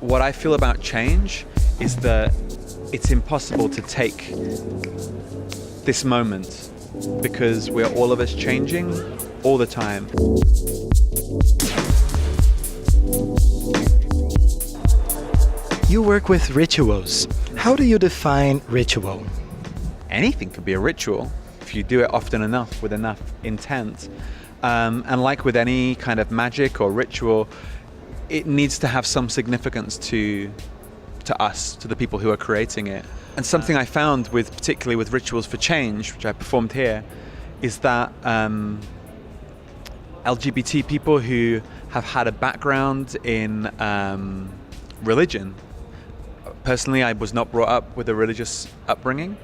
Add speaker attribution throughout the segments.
Speaker 1: What I feel about change is that it's impossible to take this moment because we're all of us changing all the time.
Speaker 2: You work with rituals. How do you define ritual?
Speaker 1: Anything could be a ritual if you do it often enough with enough intent. And like with any kind of magic or ritual, it needs to have some significance to us, to the people who are creating it. And something I found particularly with Rituals for Change, which I performed here, is that LGBT people who have had a background in religion. Personally, I was not brought up with a religious upbringing,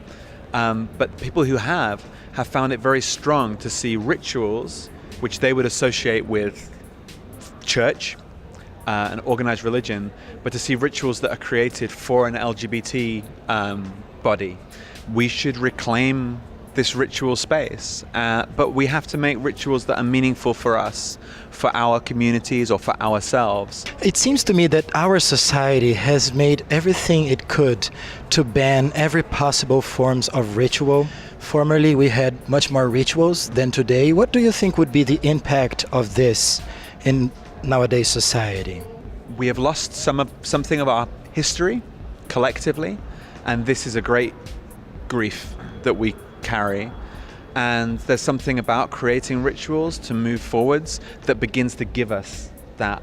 Speaker 1: but people who have found it very strong to see rituals, which they would associate with church, an organized religion, but to see rituals that are created for an LGBT body. We should reclaim this ritual space, but we have to make rituals that are meaningful for us, for our communities or for ourselves.
Speaker 2: It seems to me that our society has made everything it could to ban every possible forms of ritual. Formerly, we had much more rituals than today. What do you think would be the impact of this in nowadays society?
Speaker 1: We have lost something of our history collectively, and this is a great grief that we carry. And there's something about creating rituals to move forwards that begins to give us that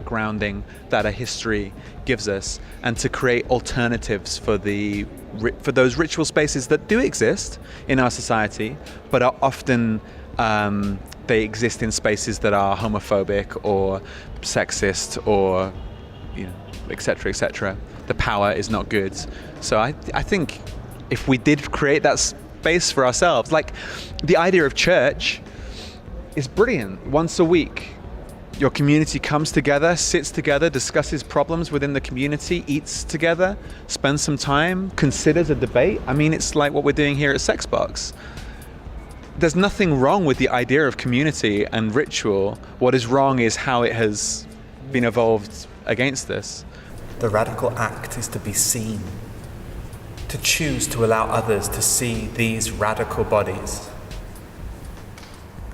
Speaker 1: grounding that a history gives us, and to create alternatives for those ritual spaces that do exist in our society, but are often they exist in spaces that are homophobic or sexist or etc., etc. The power is not good. So I think if we did create that space for ourselves, like the idea of church is brilliant. Once a week, your community comes together, sits together, discusses problems within the community, eats together, spends some time, considers a debate. I mean, it's like what we're doing here at SSEX BBOX. There's nothing wrong with the idea of community and ritual. What is wrong is how it has been evolved against this.
Speaker 3: The radical act is to be seen, to choose to allow others to see these radical bodies.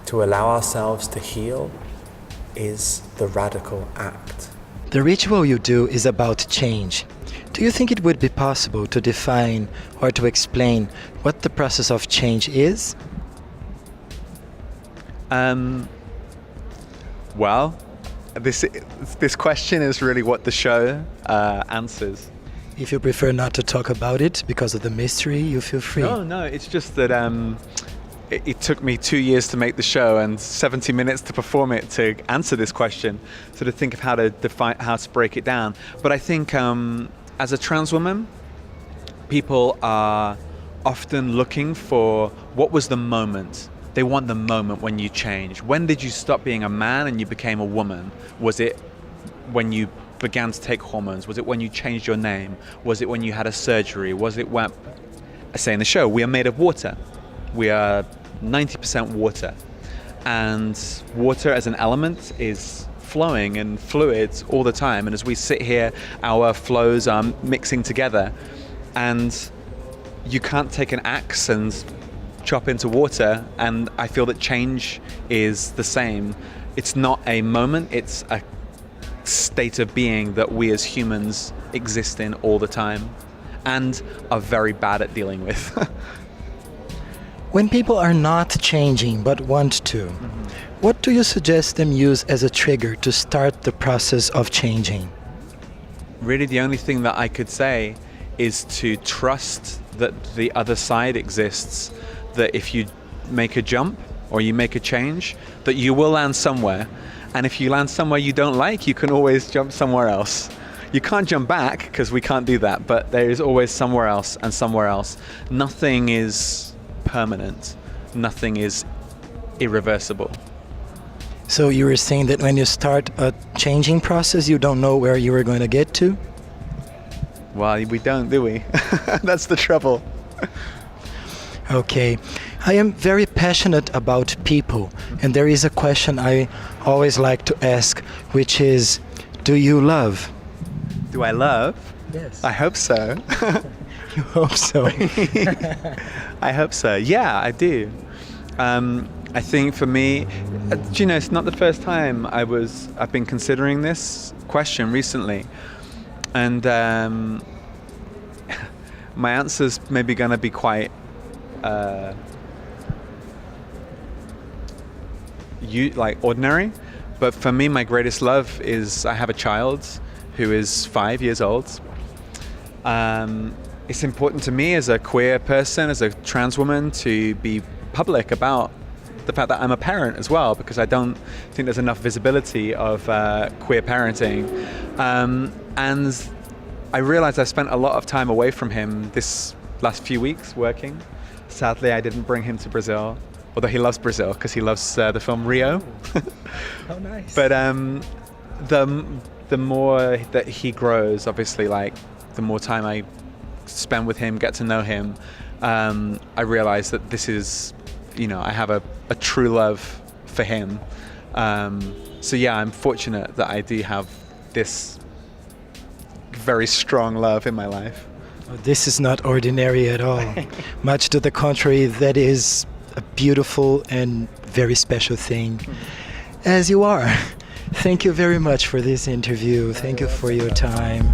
Speaker 3: To allow ourselves to heal is the radical act.
Speaker 2: The ritual you do is about change. Do you think it would be possible to define or to explain what the process of change is?
Speaker 1: Well, this question is really what the show answers.
Speaker 2: If you prefer not to talk about it because of the mystery, you feel free.
Speaker 1: No, it's just that it took me 2 years to make the show and 70 minutes to perform it to answer this question, so to think of how to break it down. But I think as a trans woman, people are often looking for what was the moment. They want the moment when you change. When did you stop being a man and you became a woman? Was it when you began to take hormones? Was it when you changed your name? Was it when you had a surgery? Was it when... I say in the show, we are made of water. We are 90% water. And water as an element is flowing and fluid all the time. And as we sit here, our flows are mixing together. And you can't take an axe and chop into water, and I feel that change is the same. It's not a moment, it's a state of being that we as humans exist in all the time and are very bad at dealing with.
Speaker 2: When people are not changing but want to, what do you suggest them use as a trigger to start the process of changing?
Speaker 1: Really, the only thing that I could say is to trust that the other side exists, that if you make a jump or you make a change, that you will land somewhere. And if you land somewhere you don't like, you can always jump somewhere else. You can't jump back because we can't do that, but there is always somewhere else and somewhere else. Nothing is permanent. Nothing is irreversible.
Speaker 2: So you were saying that when you start a changing process, you don't know where you are going to get to?
Speaker 1: Well, we don't, do we? That's the trouble.
Speaker 2: Okay. I am very passionate about people, and there is a question I always like to ask, which is, Do you love?
Speaker 1: Do I love?
Speaker 2: Yes.
Speaker 1: I hope so.
Speaker 2: You hope so.
Speaker 1: I hope so. Yeah, I do. I think for me, it's not the first time I've been considering this question recently, and my answer's maybe going to be quite ordinary, but for me, my greatest love is I have a child who is 5 years old. It's important to me as a queer person, as a trans woman, to be public about the fact that I'm a parent as well, because I don't think there's enough visibility of queer parenting. And I realized I spent a lot of time away from him this last few weeks working. Sadly, I didn't bring him to Brazil, although he loves Brazil because he loves the film Rio.
Speaker 2: Oh, nice.
Speaker 1: But the more that he grows, obviously, the more time I spend with him, get to know him, I realize that this is, I have a true love for him. So yeah, I'm fortunate that I do have this very strong love in my life.
Speaker 2: Oh, this is not ordinary at all. Much to the contrary, that is a beautiful and very special thing. As you are. Thank you very much for this interview. Thank you for your time.